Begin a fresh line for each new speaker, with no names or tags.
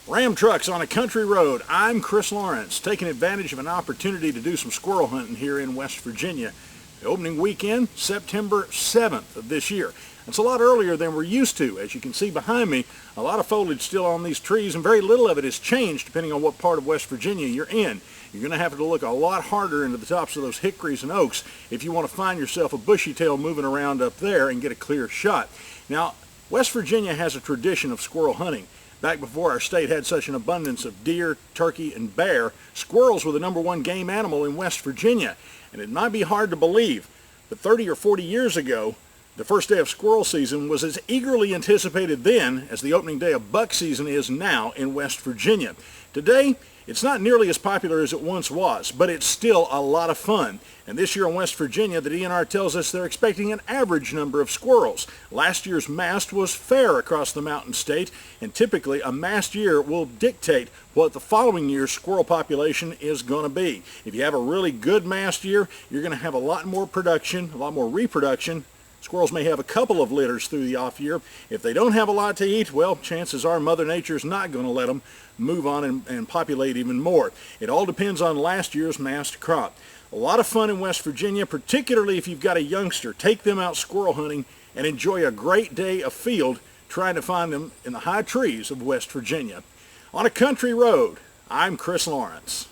Ram trucks on a country road. I'm Chris Lawrence, taking advantage of an opportunity to do some squirrel hunting here in West Virginia. The opening weekend, September 7th of this year. It's a lot earlier than we're used to. As you can see behind me, a lot of foliage still on these trees, and very little of it has changed depending on what part of West Virginia you're in. You're going to have to look a lot harder into the tops of those hickories and oaks if you want to find yourself a bushy tail moving around up there and get a clear shot. Now, West Virginia has a tradition of squirrel hunting. Back before our state had such an abundance of deer, turkey, and bear, squirrels were the #1 game animal in West Virginia. And it might be hard to believe, but 30 or 40 years ago, the first day of squirrel season was as eagerly anticipated then as the opening day of buck season is now in West Virginia. Today, it's not nearly as popular as it once was, but it's still a lot of fun. And this year in West Virginia, the DNR tells us they're expecting an average number of squirrels. Last year's mast was fair across the mountain state, and typically a mast year will dictate what the following year's squirrel population is going to be. If you have a really good mast year, you're going to have a lot more production, a lot more reproduction. Squirrels may have a couple of litters through the off year. If they don't have a lot to eat, well, chances are Mother Nature's not going to let them move on and populate even more. It all depends on last year's mast crop. A lot of fun in West Virginia, particularly if you've got a youngster. Take them out squirrel hunting and enjoy a great day afield trying to find them in the high trees of West Virginia. On a country road, I'm Chris Lawrence.